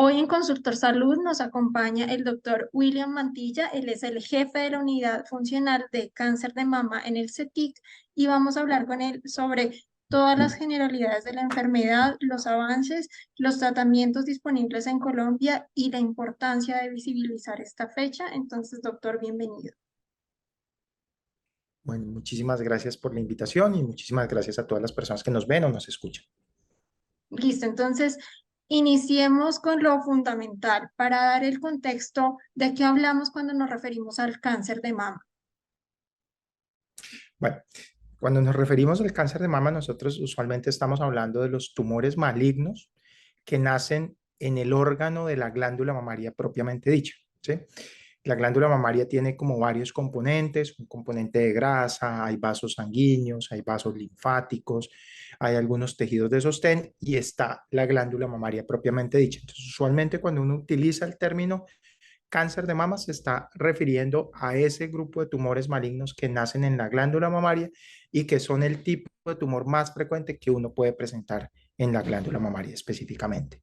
Hoy en Consultor Salud nos acompaña el doctor William Mantilla. Él es el jefe de la unidad funcional de cáncer de mama en el CETIC y vamos a hablar con él sobre todas las generalidades de la enfermedad, los avances, los tratamientos disponibles en Colombia y la importancia de visibilizar esta fecha. Entonces, doctor, bienvenido. Bueno, muchísimas gracias por la invitación y muchísimas gracias a todas las personas que nos ven o nos escuchan. Listo, entonces iniciemos con lo fundamental para dar el contexto de qué hablamos cuando nos referimos al cáncer de mama. Bueno, cuando nos referimos al cáncer de mama, nosotros usualmente estamos hablando de los tumores malignos que nacen en el órgano de la glándula mamaria propiamente dicha, ¿sí? La glándula mamaria tiene como varios componentes, un componente de grasa, hay vasos sanguíneos, hay vasos linfáticos, hay algunos tejidos de sostén y está la glándula mamaria propiamente dicha. Entonces, usualmente cuando uno utiliza el término cáncer de mama se está refiriendo a ese grupo de tumores malignos que nacen en la glándula mamaria y que son el tipo de tumor más frecuente que uno puede presentar en la glándula mamaria específicamente.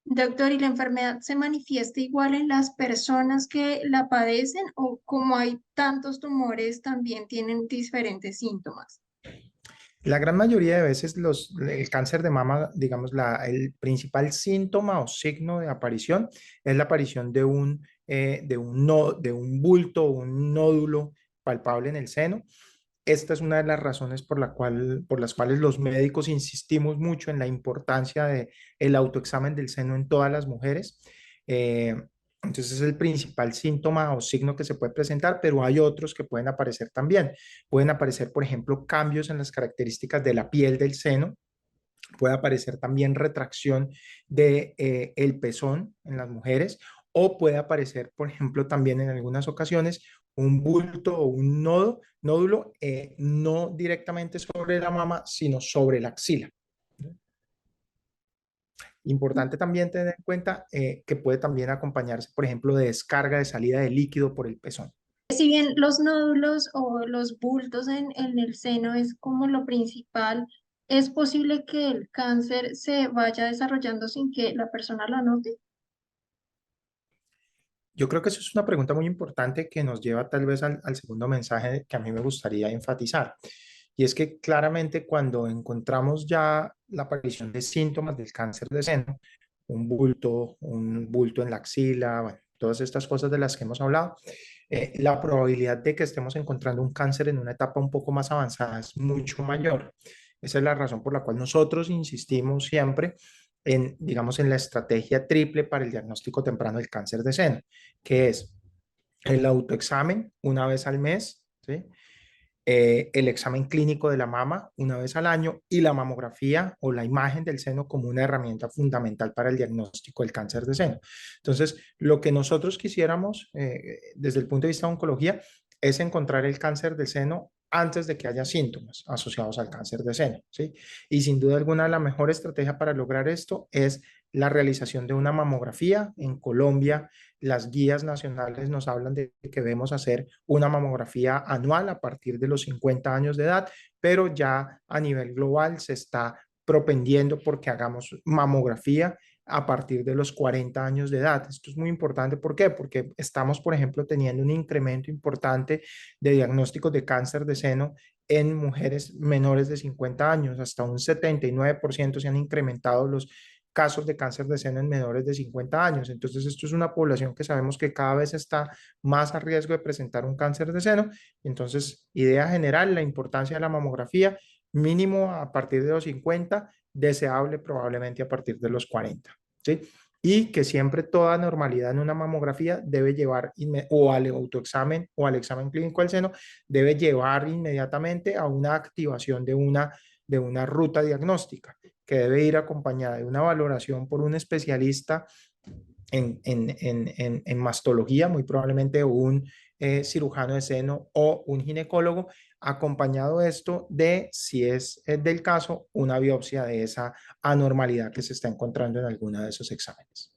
Doctor, ¿y la enfermedad se manifiesta igual en las personas que la padecen o como hay tantos tumores también tienen diferentes síntomas? La gran mayoría de veces el cáncer de mama, digamos, el principal síntoma o signo de aparición es la aparición de un bulto o un nódulo palpable en el seno. Esta es una de las razones por las cuales los médicos insistimos mucho en la importancia de el autoexamen del seno en todas las mujeres. Eh, entonces es el principal síntoma o signo que se puede presentar, pero hay otros que pueden aparecer también. Pueden aparecer, por ejemplo, cambios en las características de la piel del seno. Puede aparecer también retracción el pezón en las mujeres o puede aparecer, por ejemplo, también en algunas ocasiones un bulto o un nódulo, no directamente sobre la mama, sino sobre la axila. Importante también tener en cuenta que puede también acompañarse, por ejemplo, de descarga de salida de líquido por el pezón. Si bien los nódulos o los bultos en el seno es como lo principal, ¿es posible que el cáncer se vaya desarrollando sin que la persona lo note? Yo creo que eso es una pregunta muy importante que nos lleva tal vez al segundo mensaje que a mí me gustaría enfatizar. Y es que claramente cuando encontramos ya la aparición de síntomas del cáncer de seno, un bulto en la axila, bueno, todas estas cosas de las que hemos hablado, la probabilidad de que estemos encontrando un cáncer en una etapa un poco más avanzada es mucho mayor. Esa es la razón por la cual nosotros insistimos siempre en, digamos, en la estrategia triple para el diagnóstico temprano del cáncer de seno, que es el autoexamen una vez al mes, ¿sí? El examen clínico de la mama una vez al año y la mamografía o la imagen del seno como una herramienta fundamental para el diagnóstico del cáncer de seno. Entonces, lo que nosotros quisiéramos desde el punto de vista de oncología es encontrar el cáncer de seno antes de que haya síntomas asociados al cáncer de seno, ¿sí? Y sin duda alguna, la mejor estrategia para lograr esto es la realización de una mamografía. En Colombia, las guías nacionales nos hablan de que debemos hacer una mamografía anual a partir de los 50 años de edad, pero ya a nivel global se está propendiendo porque hagamos mamografía a partir de los 40 años de edad. Esto es muy importante. ¿Por qué? Porque estamos, por ejemplo, teniendo un incremento importante de diagnósticos de cáncer de seno en mujeres menores de 50 años. Hasta un 79% se han incrementado los casos de cáncer de seno en menores de 50 años. Entonces, esto es una población que sabemos que cada vez está más a riesgo de presentar un cáncer de seno. Entonces, idea general, la importancia de la mamografía, mínimo a partir de los 50, deseable probablemente a partir de los 40, ¿sí? Y que siempre toda normalidad en una mamografía debe llevar, o al autoexamen o al examen clínico del seno, debe llevar inmediatamente a una activación de una ruta diagnóstica que debe ir acompañada de una valoración por un especialista en mastología, muy probablemente un cirujano de seno o un ginecólogo, acompañado esto de, si es del caso, una biopsia de esa anormalidad que se está encontrando en alguno de esos exámenes.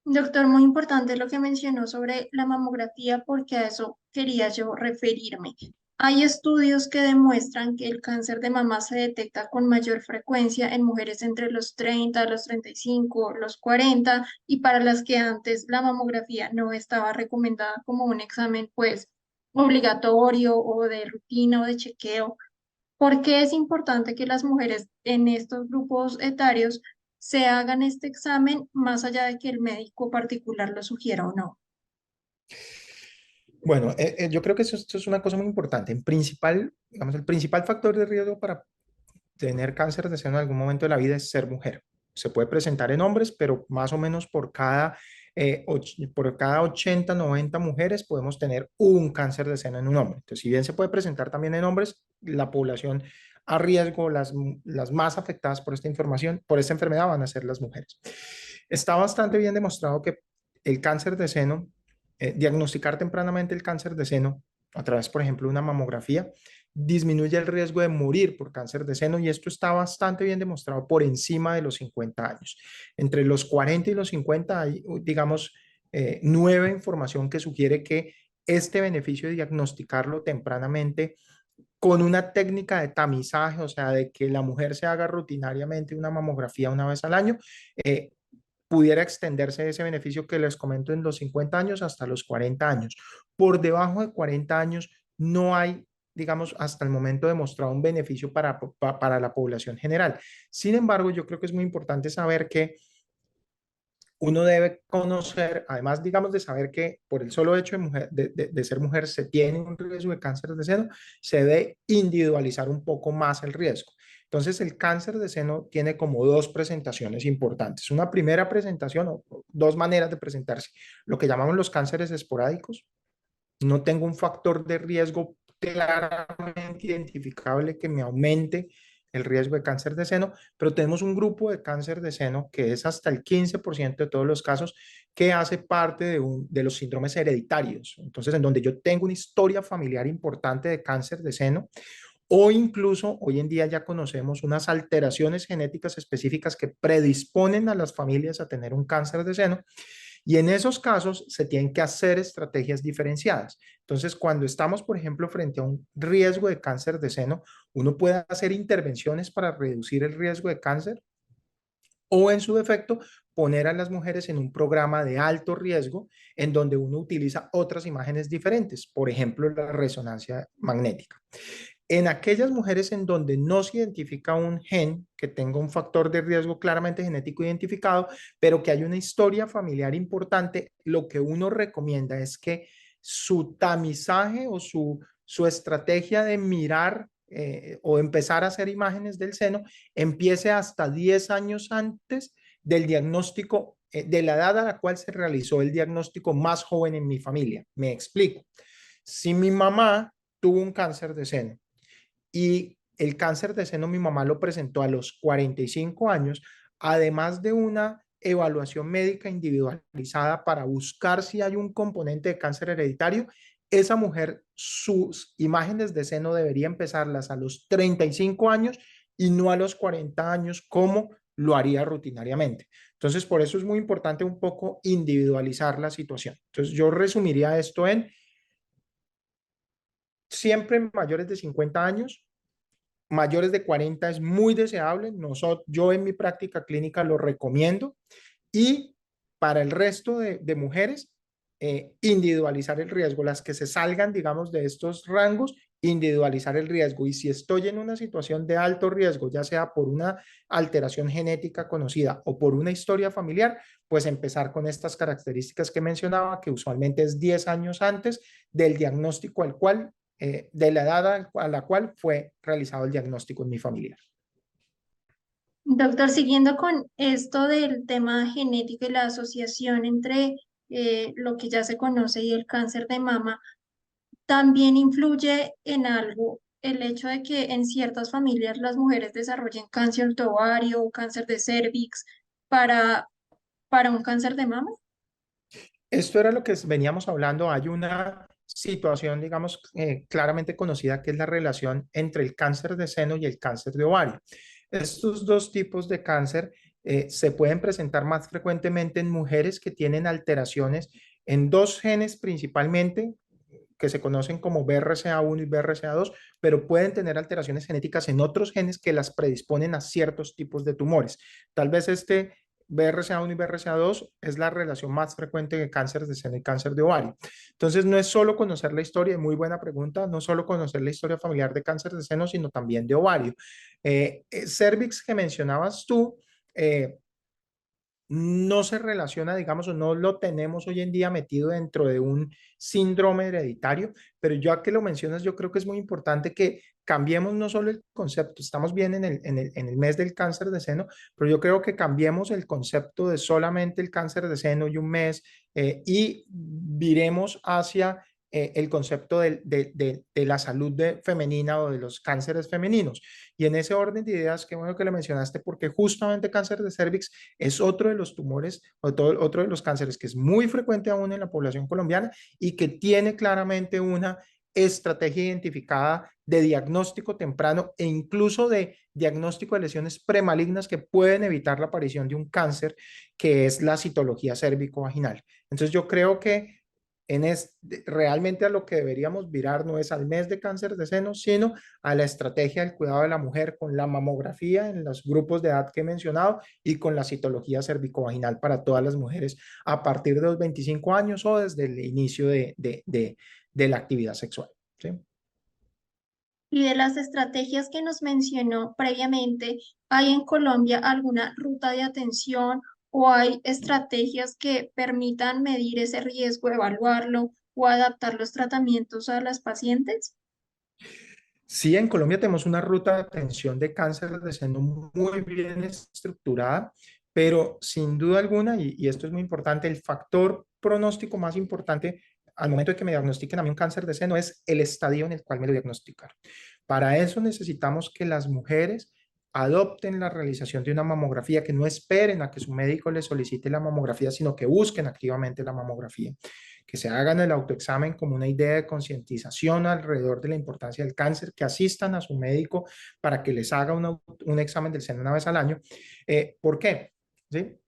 Doctor, muy importante lo que mencionó sobre la mamografía porque a eso quería yo referirme. Hay estudios que demuestran que el cáncer de mama se detecta con mayor frecuencia en mujeres entre los 30, los 35, los 40 y para las que antes la mamografía no estaba recomendada como un examen pues obligatorio o de rutina o de chequeo. ¿Por qué es importante que las mujeres en estos grupos etarios se hagan este examen más allá de que el médico particular lo sugiera o no? Bueno, yo creo que esto es una cosa muy importante. En principal, digamos, el principal factor de riesgo para tener cáncer de seno en algún momento de la vida es ser mujer. Se puede presentar en hombres, pero más o menos por cada 80, 90 mujeres podemos tener un cáncer de seno en un hombre. Entonces, si bien se puede presentar también en hombres, la población a riesgo, las más afectadas por esta información, por esta enfermedad van a ser las mujeres. Está bastante bien demostrado que el cáncer de seno, diagnosticar tempranamente el cáncer de seno a través, por ejemplo, de una mamografía, disminuye el riesgo de morir por cáncer de seno y esto está bastante bien demostrado por encima de los 50 años. Entre los 40 y los 50 hay, digamos, nueva información que sugiere que este beneficio de diagnosticarlo tempranamente con una técnica de tamizaje, o sea, de que la mujer se haga rutinariamente una mamografía una vez al año, eh, pudiera extenderse ese beneficio que les comento en los 50 años hasta los 40 años. Por debajo de 40 años no hay, digamos, hasta el momento demostrado un beneficio para la población general. Sin embargo, yo creo que es muy importante saber que uno debe conocer, además, digamos, de saber que por el solo hecho de ser mujer se tiene un riesgo de cáncer de seno, se debe individualizar un poco más el riesgo. Entonces, el cáncer de seno tiene como dos presentaciones importantes. Una primera presentación o dos maneras de presentarse, lo que llamamos los cánceres esporádicos. No tengo un factor de riesgo claramente identificable que me aumente el riesgo de cáncer de seno, pero tenemos un grupo de cáncer de seno que es hasta el 15% de todos los casos que hace parte de los síndromes hereditarios. Entonces, en donde yo tengo una historia familiar importante de cáncer de seno o incluso hoy en día ya conocemos unas alteraciones genéticas específicas que predisponen a las familias a tener un cáncer de seno y en esos casos se tienen que hacer estrategias diferenciadas. Entonces, cuando estamos, por ejemplo, frente a un riesgo de cáncer de seno, uno puede hacer intervenciones para reducir el riesgo de cáncer o en su defecto poner a las mujeres en un programa de alto riesgo en donde uno utiliza otras imágenes diferentes, por ejemplo, la resonancia magnética. En aquellas mujeres en donde no se identifica un gen que tenga un factor de riesgo claramente genético identificado, pero que hay una historia familiar importante, lo que uno recomienda es que su tamizaje o su estrategia de mirar o empezar a hacer imágenes del seno empiece hasta 10 años antes del diagnóstico, de la edad a la cual se realizó el diagnóstico más joven en mi familia. Me explico. Si mi mamá tuvo un cáncer de seno y el cáncer de seno mi mamá lo presentó a los 45 años, además de una evaluación médica individualizada para buscar si hay un componente de cáncer hereditario, esa mujer, sus imágenes de seno debería empezarlas a los 35 años y no a los 40 años como lo haría rutinariamente. Entonces, por eso es muy importante un poco individualizar la situación. Entonces, yo resumiría esto en siempre mayores de 50 años, mayores de 40 es muy deseable. Yo en mi práctica clínica lo recomiendo y para el resto de mujeres, individualizar el riesgo. Las que se salgan, digamos, de estos rangos, individualizar el riesgo. Y si estoy en una situación de alto riesgo, ya sea por una alteración genética conocida o por una historia familiar, pues empezar con estas características que mencionaba, que usualmente es 10 años antes del diagnóstico al cual de la edad a la cual fue realizado el diagnóstico en mi familia. Doctor, siguiendo con esto del tema genético y la asociación entre lo que ya se conoce y el cáncer de mama, también influye en algo el hecho de que en ciertas familias las mujeres desarrollen cáncer de ovario o cáncer de cervix para, para un cáncer de mama. Esto era lo que veníamos hablando. Hay una situación, digamos, claramente conocida que es la relación entre el cáncer de seno y el cáncer de ovario. Estos dos tipos de cáncer se pueden presentar más frecuentemente en mujeres que tienen alteraciones en dos genes principalmente, que se conocen como BRCA1 y BRCA2, pero pueden tener alteraciones genéticas en otros genes que las predisponen a ciertos tipos de tumores. Tal vez este BRCA1 y BRCA2 es la relación más frecuente de cáncer de seno y cáncer de ovario. Entonces, no es solo conocer la historia, muy buena pregunta, no solo conocer la historia familiar de cáncer de seno, sino también de ovario. Cervix que mencionabas tú, no se relaciona, digamos, o no lo tenemos hoy en día metido dentro de un síndrome hereditario, pero ya que lo mencionas, yo creo que es muy importante que cambiemos no solo el concepto, estamos bien en el mes del cáncer de seno, pero yo creo que cambiemos el concepto de solamente el cáncer de seno y un mes y viremos hacia el concepto de la salud femenina o de los cánceres femeninos. Y en ese orden de ideas, qué bueno que lo mencionaste, porque justamente cáncer de cervix es otro de los tumores, otro de los cánceres que es muy frecuente aún en la población colombiana y que tiene claramente una estrategia identificada de diagnóstico temprano e incluso de diagnóstico de lesiones premalignas que pueden evitar la aparición de un cáncer, que es la citología cérvico-vaginal. Entonces yo creo que realmente a lo que deberíamos virar no es al mes de cáncer de seno, sino a la estrategia del cuidado de la mujer con la mamografía en los grupos de edad que he mencionado y con la citología cervicovaginal para todas las mujeres a partir de los 25 años o desde el inicio de la actividad sexual. ¿Sí? Y de las estrategias que nos mencionó previamente, ¿hay en Colombia alguna ruta de atención o hay estrategias que permitan medir ese riesgo, evaluarlo o adaptar los tratamientos a las pacientes? Sí, en Colombia tenemos una ruta de atención de cáncer de seno muy bien estructurada, pero sin duda alguna, y esto es muy importante, el factor pronóstico más importante al momento de que me diagnostiquen a mí un cáncer de seno es el estadio en el cual me lo diagnosticaron. Para eso necesitamos que las mujeres adopten la realización de una mamografía, que no esperen a que su médico les solicite la mamografía, sino que busquen activamente la mamografía, que se hagan el autoexamen como una idea de concientización alrededor de la importancia del cáncer, que asistan a su médico para que les haga un examen del seno una vez al año. ¿Por qué? ¿Sí?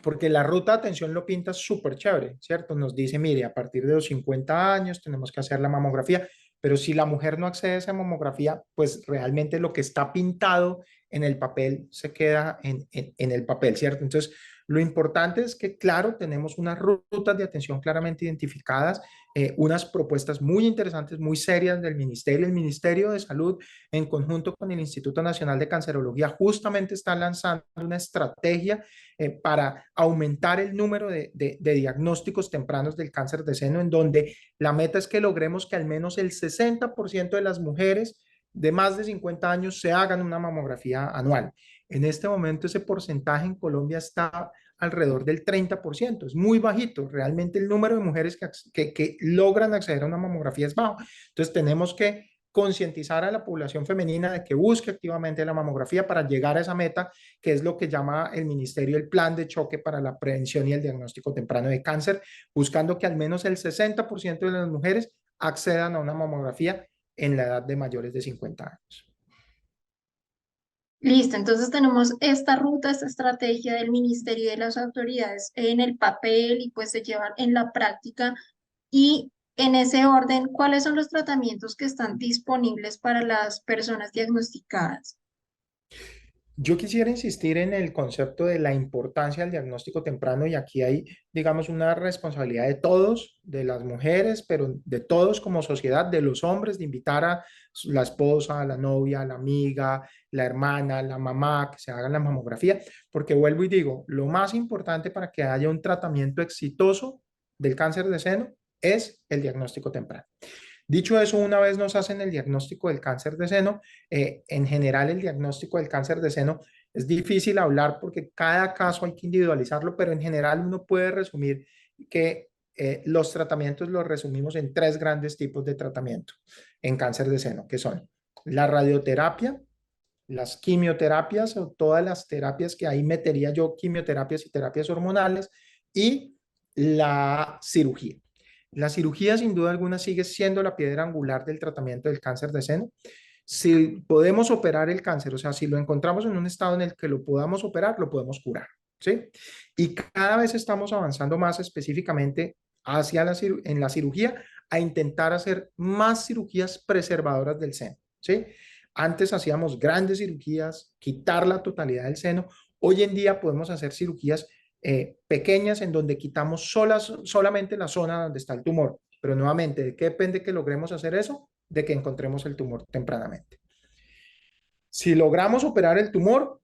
Porque la ruta de atención lo pinta súper chévere, ¿cierto? Nos dice, mire, a partir de los 50 años tenemos que hacer la mamografía, pero si la mujer no accede a esa mamografía, pues realmente lo que está pintado en el papel se queda en el papel, ¿cierto? Entonces, lo importante es que, claro, tenemos unas rutas de atención claramente identificadas, unas propuestas muy interesantes, muy serias del Ministerio. El Ministerio de Salud, en conjunto con el Instituto Nacional de Cancerología, justamente está lanzando una estrategia para aumentar el número de diagnósticos tempranos del cáncer de seno, en donde la meta es que logremos que al menos el 60% de las mujeres de más de 50 años se hagan una mamografía anual. En este momento ese porcentaje en Colombia está alrededor del 30%, es muy bajito, realmente el número de mujeres que logran acceder a una mamografía es bajo. Entonces tenemos que concientizar a la población femenina de que busque activamente la mamografía para llegar a esa meta, que es lo que llama el Ministerio el Plan de Choque para la Prevención y el Diagnóstico Temprano de Cáncer, buscando que al menos el 60% de las mujeres accedan a una mamografía en la edad de mayores de 50 años. Listo, entonces tenemos esta ruta, esta estrategia del ministerio y de las autoridades en el papel y pues se llevan en la práctica. Y en ese orden, ¿cuáles son los tratamientos que están disponibles para las personas diagnosticadas? Yo quisiera insistir en el concepto de la importancia del diagnóstico temprano y aquí hay, digamos, una responsabilidad de todos, de las mujeres, pero de todos como sociedad, de los hombres, de invitar a la esposa, a la novia, a la amiga, la hermana, la mamá, que se hagan la mamografía, porque vuelvo y digo, lo más importante para que haya un tratamiento exitoso del cáncer de seno es el diagnóstico temprano. Dicho eso, una vez nos hacen el diagnóstico del cáncer de seno, en general el diagnóstico del cáncer de seno es difícil hablar porque cada caso hay que individualizarlo, pero en general uno puede resumir que los tratamientos los resumimos en tres grandes tipos de tratamiento en cáncer de seno, que son la radioterapia, las quimioterapias o todas las terapias que ahí metería yo, quimioterapias y terapias hormonales, y la cirugía. La cirugía, sin duda alguna, sigue siendo la piedra angular del tratamiento del cáncer de seno. Si podemos operar el cáncer, o sea, si lo encontramos en un estado en el que lo podamos operar, lo podemos curar, ¿sí? Y cada vez estamos avanzando más específicamente en la cirugía a intentar hacer más cirugías preservadoras del seno, ¿sí? Antes hacíamos grandes cirugías, quitar la totalidad del seno. Hoy en día podemos hacer cirugías pequeñas en donde quitamos solamente la zona donde está el tumor. Pero nuevamente, ¿de qué depende que logremos hacer eso? De que encontremos el tumor tempranamente. Si logramos operar el tumor,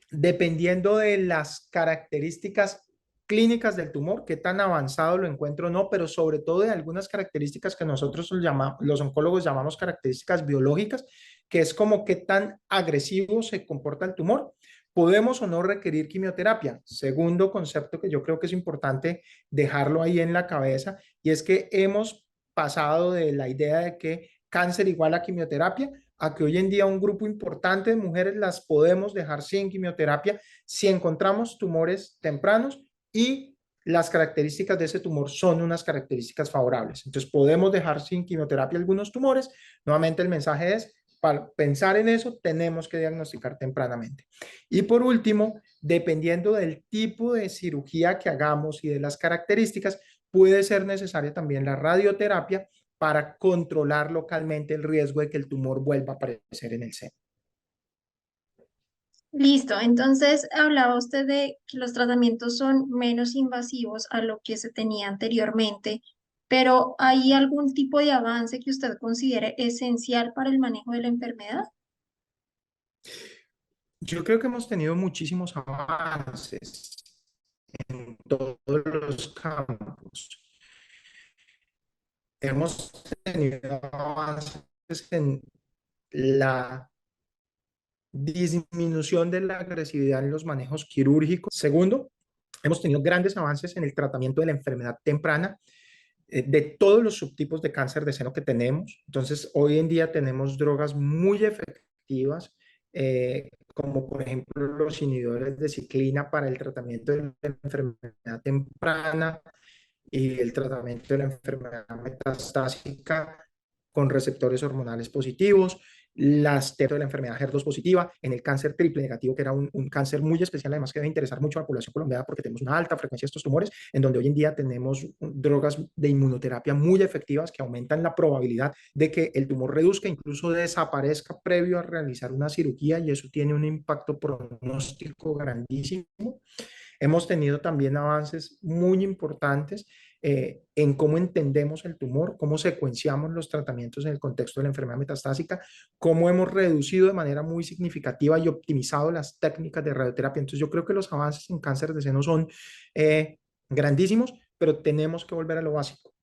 dependiendo de las características clínicas del tumor, qué tan avanzado lo encuentro o no, pero sobre todo de algunas características que nosotros los oncólogos llamamos características biológicas, que es como qué tan agresivo se comporta el tumor. ¿Podemos o no requerir quimioterapia? Segundo concepto que yo creo que es importante dejarlo ahí en la cabeza, y es que hemos pasado de la idea de que cáncer igual a quimioterapia a que hoy en día un grupo importante de mujeres las podemos dejar sin quimioterapia si encontramos tumores tempranos y las características de ese tumor son unas características favorables. Entonces podemos dejar sin quimioterapia algunos tumores. Nuevamente el mensaje es, para pensar en eso, tenemos que diagnosticar tempranamente. Y por último, dependiendo del tipo de cirugía que hagamos y de las características, puede ser necesaria también la radioterapia para controlar localmente el riesgo de que el tumor vuelva a aparecer en el seno. Listo, entonces hablaba usted de que los tratamientos son menos invasivos a lo que se tenía anteriormente, pero ¿hay algún tipo de avance que usted considere esencial para el manejo de la enfermedad? Yo creo que hemos tenido muchísimos avances en todos los campos. Hemos tenido avances en la disminución de la agresividad en los manejos quirúrgicos. Segundo, hemos tenido grandes avances en el tratamiento de la enfermedad temprana de todos los subtipos de cáncer de seno que tenemos. Entonces, hoy en día tenemos drogas muy efectivas, como por ejemplo los inhibidores de ciclina para el tratamiento de la enfermedad temprana y el tratamiento de la enfermedad metastásica con receptores hormonales positivos, las de la enfermedad HER2 positiva, en el cáncer triple negativo, que era un cáncer muy especial, además que debe interesar mucho a la población colombiana porque tenemos una alta frecuencia de estos tumores, en donde hoy en día tenemos drogas de inmunoterapia muy efectivas que aumentan la probabilidad de que el tumor reduzca, incluso desaparezca previo a realizar una cirugía, y eso tiene un impacto pronóstico grandísimo. Hemos tenido también avances muy importantes en cómo entendemos el tumor, cómo secuenciamos los tratamientos en el contexto de la enfermedad metastásica, cómo hemos reducido de manera muy significativa y optimizado las técnicas de radioterapia. Entonces yo creo que los avances en cáncer de seno son grandísimos, pero tenemos que volver a lo básico.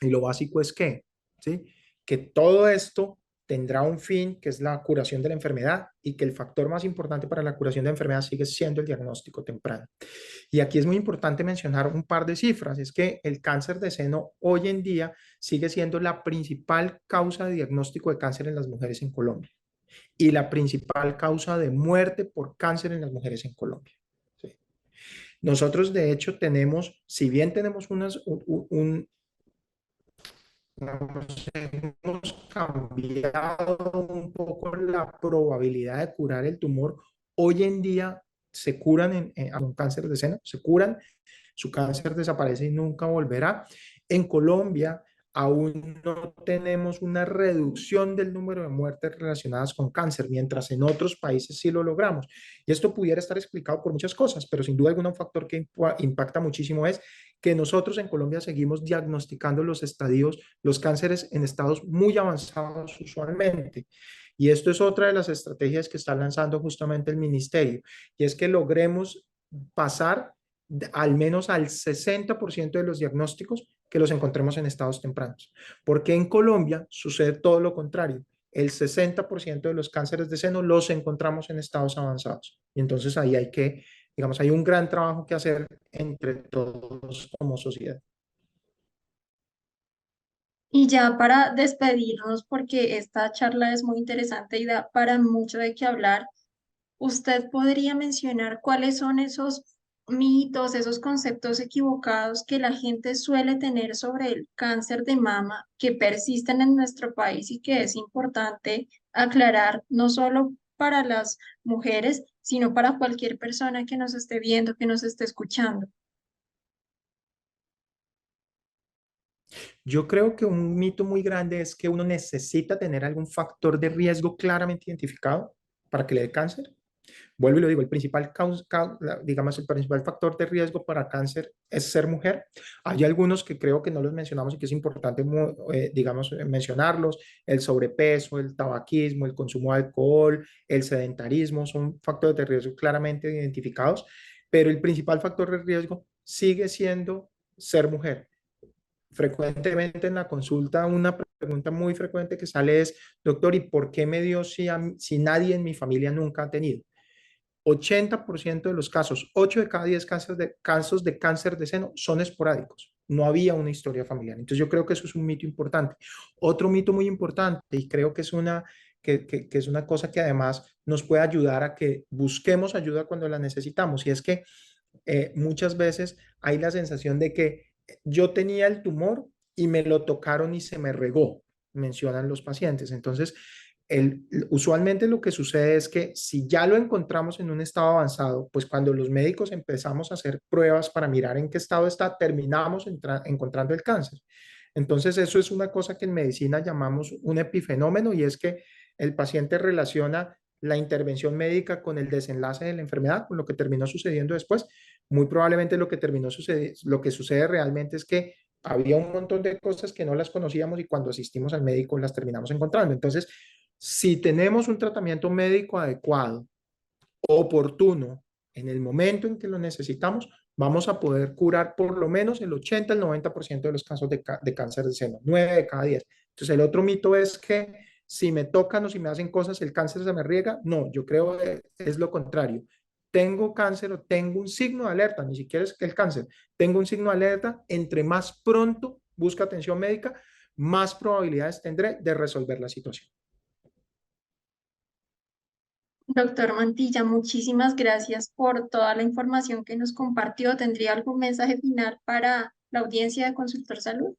Y lo básico es que, ¿sí? Que todo esto tendrá un fin, que es la curación de la enfermedad, y que el factor más importante para la curación de la enfermedad sigue siendo el diagnóstico temprano. Y aquí es muy importante mencionar un par de cifras. Es que el cáncer de seno hoy en día sigue siendo la principal causa de diagnóstico de cáncer en las mujeres en Colombia y la principal causa de muerte por cáncer en las mujeres en Colombia. ¿Sí? Nosotros, de hecho, tenemos, si bien tenemos hemos cambiado un poco la probabilidad de curar el tumor. Hoy en día se curan a un cáncer de seno, se curan, su cáncer desaparece y nunca volverá. En Colombia aún no tenemos una reducción del número de muertes relacionadas con cáncer, mientras en otros países sí lo logramos. Y esto pudiera estar explicado por muchas cosas, pero sin duda alguna un factor que impacta muchísimo es que nosotros en Colombia seguimos diagnosticando los estadios, los cánceres en estados muy avanzados usualmente. Y esto es otra de las estrategias que está lanzando justamente el ministerio, y es que logremos pasar al menos al 60% de los diagnósticos que los encontremos en estados tempranos. Porque en Colombia sucede todo lo contrario. El 60% de los cánceres de seno los encontramos en estados avanzados. Y entonces ahí hay que, digamos, hay un gran trabajo que hacer entre todos como sociedad. Y ya para despedirnos, porque esta charla es muy interesante y da para mucho de qué hablar, ¿usted podría mencionar cuáles son esos mitos, esos conceptos equivocados que la gente suele tener sobre el cáncer de mama que persisten en nuestro país y que es importante aclarar no solo para las mujeres, sino para cualquier persona que nos esté viendo, que nos esté escuchando? Yo creo que un mito muy grande es que uno necesita tener algún factor de riesgo claramente identificado para que le dé cáncer. Vuelvo y lo digo, el principal digamos, el principal factor de riesgo para cáncer es ser mujer. Hay algunos que creo que no los mencionamos y que es importante, digamos, mencionarlos: el sobrepeso, el tabaquismo, el consumo de alcohol, el sedentarismo, son factores de riesgo claramente identificados, pero el principal factor de riesgo sigue siendo ser mujer. Frecuentemente en la consulta, una pregunta muy frecuente que sale es: doctor, ¿y por qué me dio si nadie en mi familia nunca ha tenido? 80% de los casos, 8 de cada 10 casos de cáncer de seno son esporádicos. No había una historia familiar. Entonces yo creo que eso es un mito importante. Otro mito muy importante, y creo que es que es una cosa que además nos puede ayudar a que busquemos ayuda cuando la necesitamos, y es que muchas veces hay la sensación de que yo tenía el tumor y me lo tocaron y se me regó, mencionan los pacientes. Entonces, usualmente lo que sucede es que si ya lo encontramos en un estado avanzado, pues cuando los médicos empezamos a hacer pruebas para mirar en qué estado está, terminamos encontrando el cáncer. Entonces, eso es una cosa que en medicina llamamos un epifenómeno, y es que el paciente relaciona la intervención médica con el desenlace de la enfermedad, con lo que terminó sucediendo después. Muy probablemente lo que sucede realmente es que había un montón de cosas que no las conocíamos y cuando asistimos al médico las terminamos encontrando. Entonces, si tenemos un tratamiento médico adecuado, oportuno, en el momento en que lo necesitamos, vamos a poder curar por lo menos el 80 al 90% de los casos de cáncer de seno, 9 de cada 10. Entonces, el otro mito es que si me tocan o si me hacen cosas, el cáncer se me riega. No, yo creo que es lo contrario. Tengo cáncer o tengo un signo de alerta, ni siquiera es que el cáncer, tengo un signo de alerta, entre más pronto busca atención médica, más probabilidades tendré de resolver la situación. Doctor Mantilla, muchísimas gracias por toda la información que nos compartió. ¿Tendría algún mensaje final para la audiencia de Consultor Salud?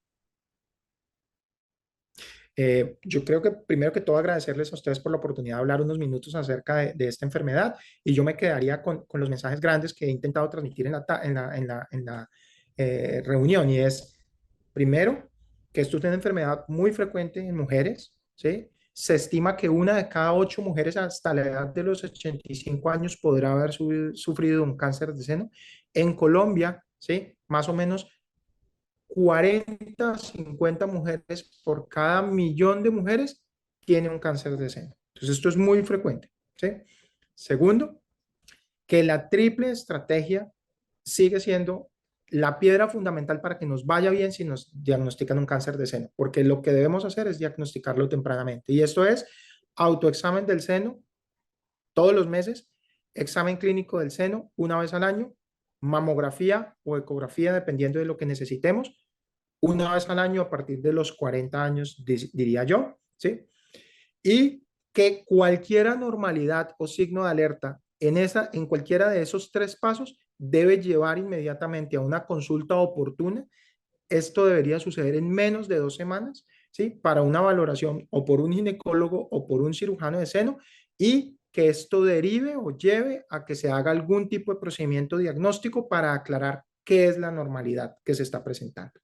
Yo creo que primero que todo agradecerles a ustedes por la oportunidad de hablar unos minutos acerca de esta enfermedad, y yo me quedaría con los mensajes grandes que he intentado transmitir en la reunión, y es: primero, que esto es una enfermedad muy frecuente en mujeres, ¿sí? Se estima que 1 de cada 8 mujeres hasta la edad de los 85 años podrá haber sufrido un cáncer de seno. En Colombia, ¿sí? Más o menos 40, 50 mujeres por cada millón de mujeres tienen un cáncer de seno. Entonces, esto es muy frecuente, ¿sí? Segundo, que la triple estrategia sigue siendo la piedra fundamental para que nos vaya bien si nos diagnostican un cáncer de seno, porque lo que debemos hacer es diagnosticarlo tempranamente. Y esto es autoexamen del seno todos los meses, examen clínico del seno 1 vez al año, mamografía o ecografía, dependiendo de lo que necesitemos, 1 vez al año a partir de los 40 años, diría yo, ¿sí? Y que cualquier anormalidad o signo de alerta en cualquiera de esos 3 pasos debe llevar inmediatamente a una consulta oportuna. Esto debería suceder en menos de 2 semanas, ¿sí? Para una valoración o por un ginecólogo o por un cirujano de seno, y que esto derive o lleve a que se haga algún tipo de procedimiento diagnóstico para aclarar qué es la normalidad que se está presentando.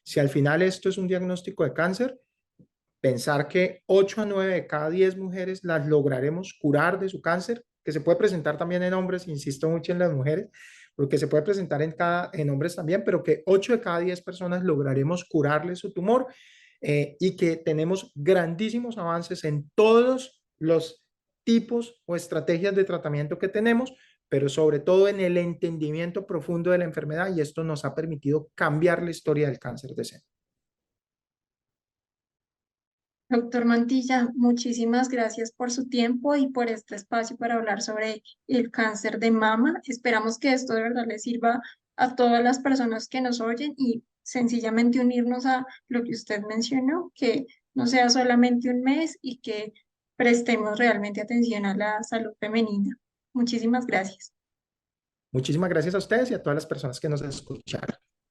Si al final esto es un diagnóstico de cáncer, pensar que 8 a 9 de cada 10 mujeres las lograremos curar de su cáncer, que se puede presentar también en hombres, insisto mucho en las mujeres, porque se puede presentar en hombres también, pero que 8 de cada 10 personas lograremos curarle su tumor, y que tenemos grandísimos avances en todos los tipos o estrategias de tratamiento que tenemos, pero sobre todo en el entendimiento profundo de la enfermedad, y esto nos ha permitido cambiar la historia del cáncer de seno. Doctor Mantilla, muchísimas gracias por su tiempo y por este espacio para hablar sobre el cáncer de mama. Esperamos que esto de verdad le sirva a todas las personas que nos oyen y sencillamente unirnos a lo que usted mencionó, que no sea solamente un mes y que prestemos realmente atención a la salud femenina. Muchísimas gracias. Muchísimas gracias a ustedes y a todas las personas que nos escucharon.